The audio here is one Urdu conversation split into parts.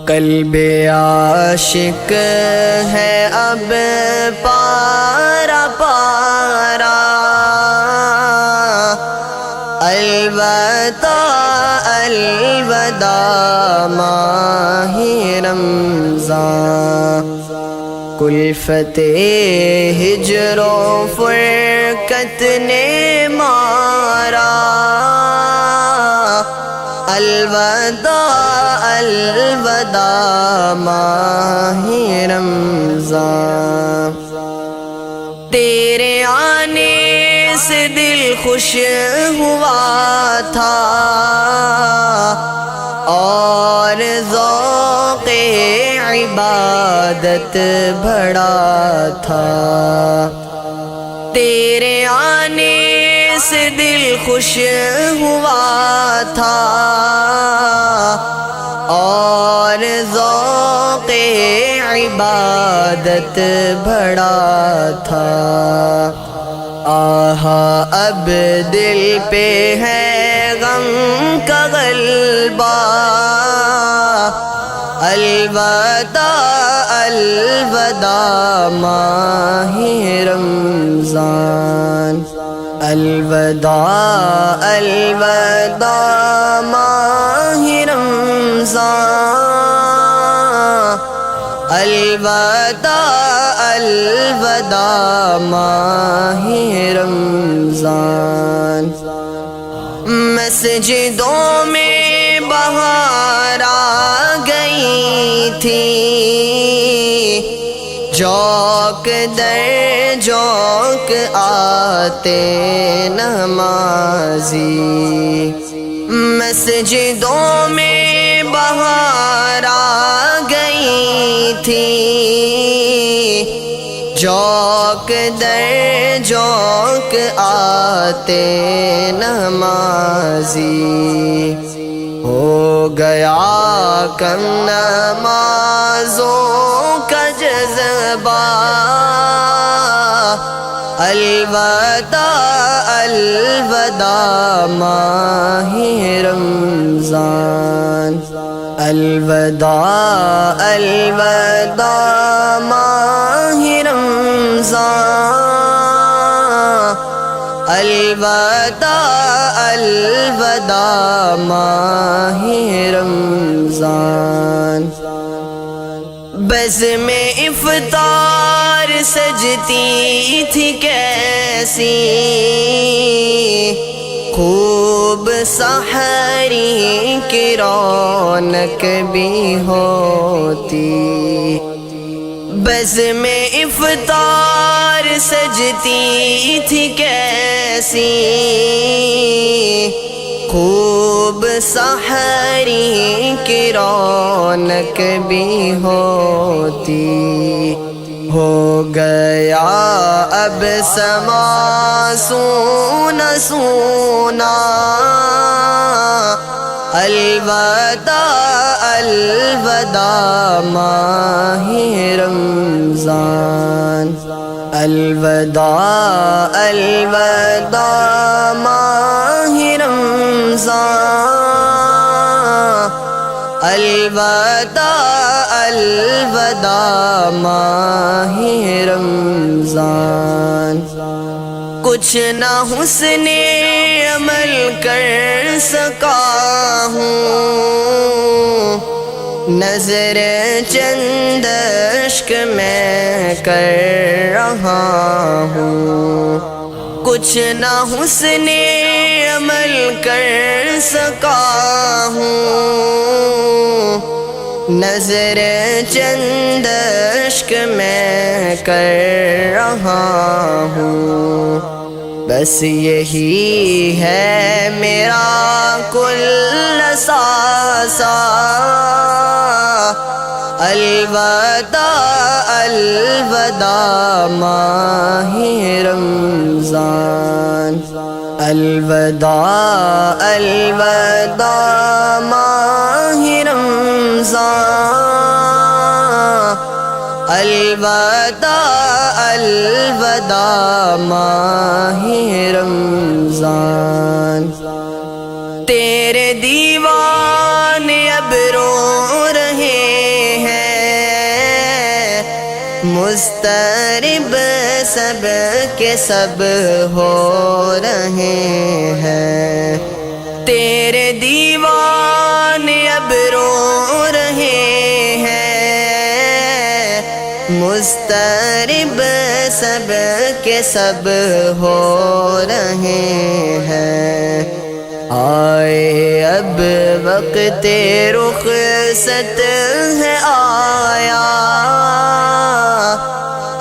قلب عاشق ہے اب پارا پارا، الوداع الوداع ماہ رمضان، کلفت ہجر و فرقت نے مارا، الوداع الوداع ماہ رمضان، تیرے آنے سے دل خوش ہوا تھا اور ذوق عبادت بڑھا تھا، تیرے آنے سے دل خوش ہوا تھا اور ذوق عبادت بڑھا تھا، آہا اب دل پہ ہے غم کا غلبہ، الوداع الوداع ماہ رمضان، الوداع الوداع ماہ رمضان، الوداع الوداع ماہ رمضان، مسجدوں میں بہار آ گئی تھی، جوک در جوک آتے نمازی، مسجدوں میں بہار آ گئی تھی، جوک در جوک آتے نمازی، ہو گیا کم نمازوں کا جذبہ، الوداع الوداع ماہ رمضان، الوداع الوداع ماہ رمضان، الوداع الوداع ماہ رمضان، بزم افطار سجتی تھی کیسی، خوب سحری کی رونق بھی ہوتی، بزم افطار سجتی تھی کیسی، خوب سحری کی رونق بھی ہوتی، ہو گیا اب سما سونا سونا، الوداع الوداع ماہ رمضان، الوداع الوداع ماہ رمضان، الوداع الوداع ماہ رمضان، کچھ نہ حسن عمل کر سکا ہوں، نظر چند اشک میں کر رہا ہوں، کچھ نہ حسن عمل کر سکا ہوں، نظر چند اشک میں کر رہا ہوں، بس یہی ہے میرا کل ساسا، الوداع الوداع ماہ رمضان، الوداع الوداع ماہ رمضان، الوداع الوداع ماہ رمضان، تیرے دیوانے اب رو رہے مضطرب سب کے سب ہو رہے ہیں، تیرے دیوانے اب رو رہے ہیں، مضطرب سب کے سب ہو رہے ہیں۔ آئے اب وقت رخصت ہے آیا،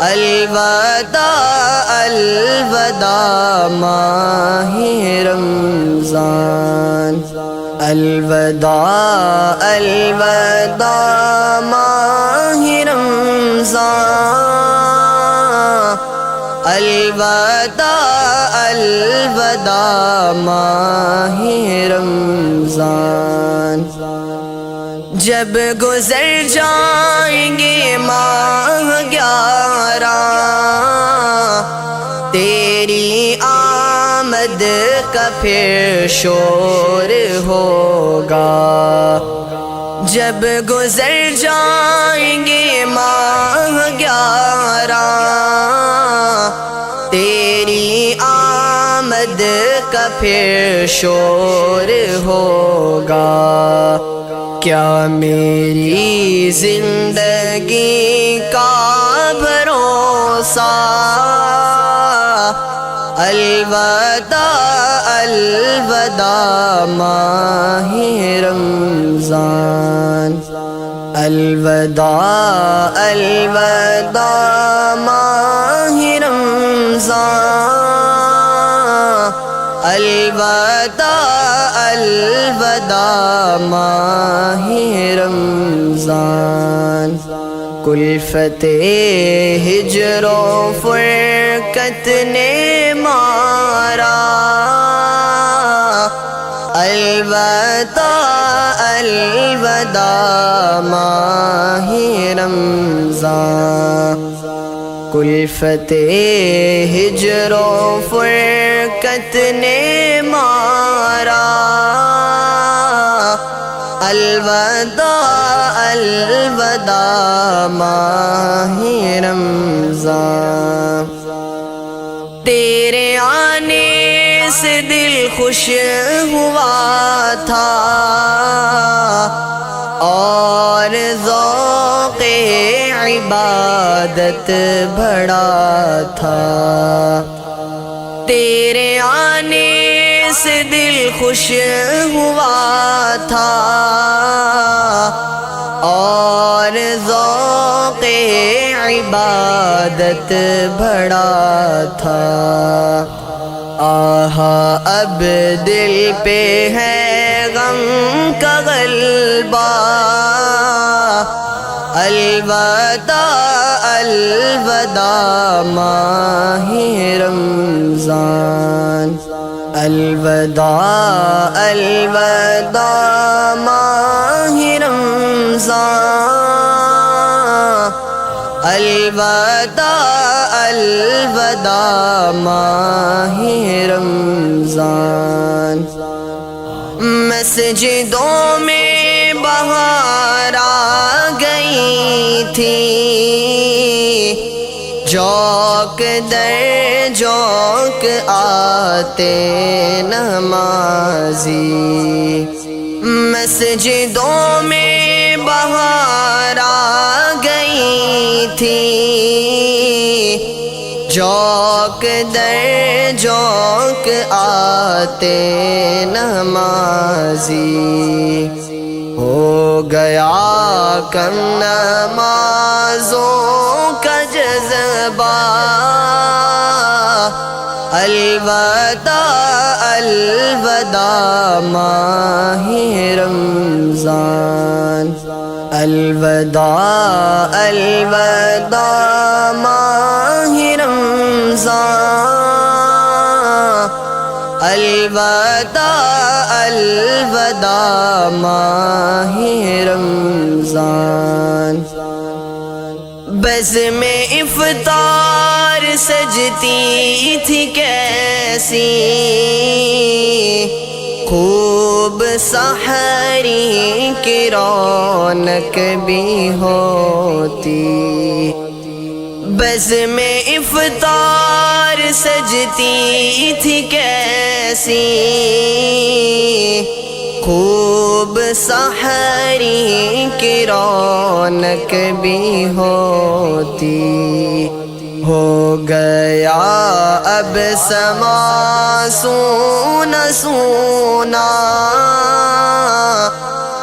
الوداع الوداع ماہ رمضان، الوداع الوداع ماہ رمضان، الوداع الوداع ماہ رمضان۔ جب گزر جائیں گے ماہ 11، تیری آمد کا پھر شور ہوگا، جب گزر جائیں گے ماہ 11، تیری آمد کا پھر شور ہوگا۔ کیا میری زندگی کا بھروسہ، الوداع الوداع ماہ رمضان، الوداع الوداع ماہ رمضان، الوداع الوداع ماہ رمضان۔ کلفت ہجر و فرقت نے مارا، الوداع الوداع ماہ رمضان، کلفت ہجر و فرقت نے مارا، الوداع الوداع ماہ رمضان۔ تیرے آنے سے دل خوش ہوا تھا اور ذوق عبادت بڑھا تھا، تیرے آنے سے دل خوش ہوا تھا اور ذوق عبادت بڑھا تھا۔ آہا اب دل پہ ہے غم کا غلبہ، الوداع الوداع ماہ رمضان، الوداع الوداع ماہ رمضان، الوداع الوداع ماہ رمضان۔ مسجدوں میں بہار آ گئی تھی، جوک در جوک آتے نمازی، مسجدوں میں بہار آ گئی تھی، جوک در جوک آتے نمازی، ہو گیا کم نمازوں کا جذبہ، الوداع الوداع ماہ رمضان، الوداع الوداع ماہ رمضان، الوداع الوداع ماہ رمضان۔ بزم افطار سجتی تھی کیسی، خوب سحری کی رونق بھی ہوتی، بزم افطار سجتی تھی کیسی، خوب سحری کی رونق بھی ہوتی، ہو گیا اب سما سونا سونا،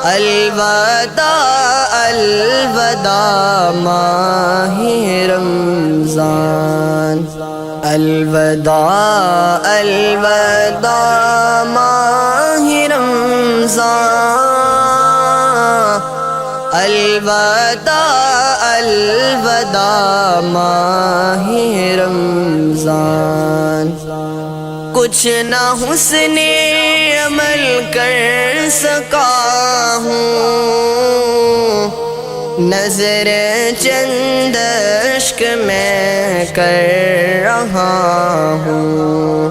الوداع الوداع ماہ رمضان، الوداع الوداع ماہ رمضان، الوداع الوداع ماہ رمضان۔ کچھ نہ حسن عمل کر سکا ہوں، نظر چند اشک میں کر رہا ہوں،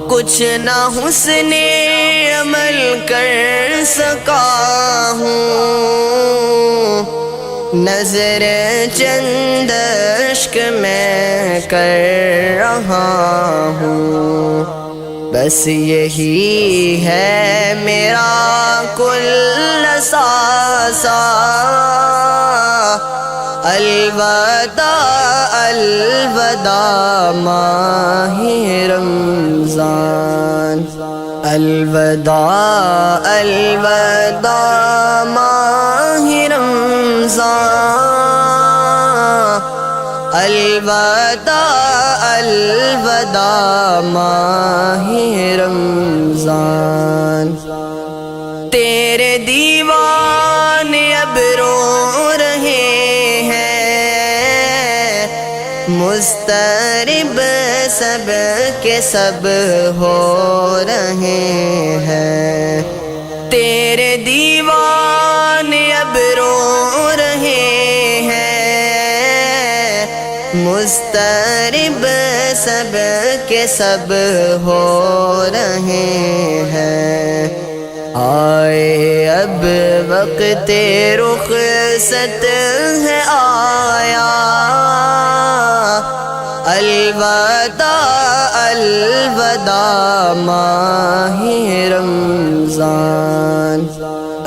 کچھ نہ حسن عمل کر سکا ہوں، نظر چند اشک میں کر رہا ہوں، بس یہی ہے میرا کل ساسا، الوداع الوداع ماہ رمضان، الوداع الوداع ماہ رمضان، الوداع الوداع ماہ رمضان۔ تیرے دیوان اب رو رہے ہیں، مضطرب سب کے سب ہو رہے ہیں، تیرے دیوان اب رو رہے ہیں، مضطرب سب کے سب ہو رہے ہیں، آئے اب وقت رخصت ہے آیا، الوداع الوداع ماہ رمضان،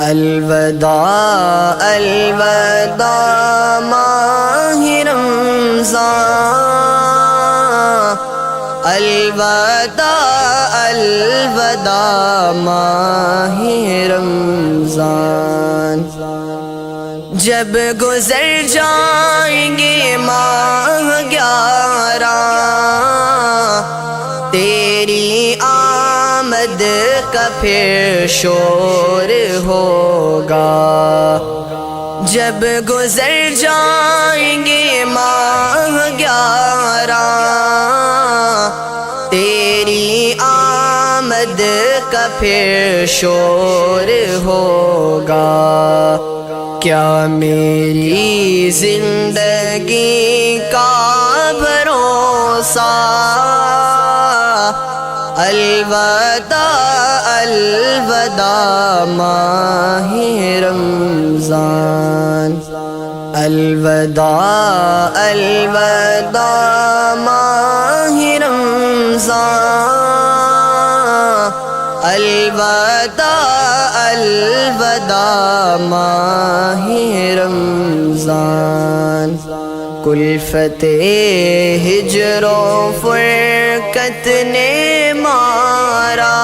الوداع الوداع ماہ رمضان، الوداع الوداع ماہ رمضان۔ جب گزر جائیں گے ماہ 11، تیری آمد کا پھر شور ہوگا، جب گزر جائیں گے ماہ 11، تیری آمد کا پھر شور ہوگا، کیا میری زندگی کا بھروسہ، الوداع الوداع ماہ رمضان، الوداع الوداع ماہ رمضان، الوداع الوداع ماہ رمضان۔ کلفت ہجر و فرقت نے مارا،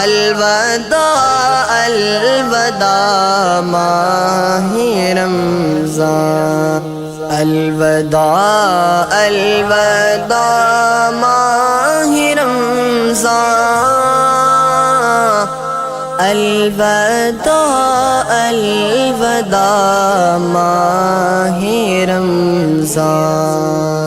الوداع الوداع ماہ رمضان، الوداع الوداع ماہ رمضان، الوداع الوداع ماہ رمضان۔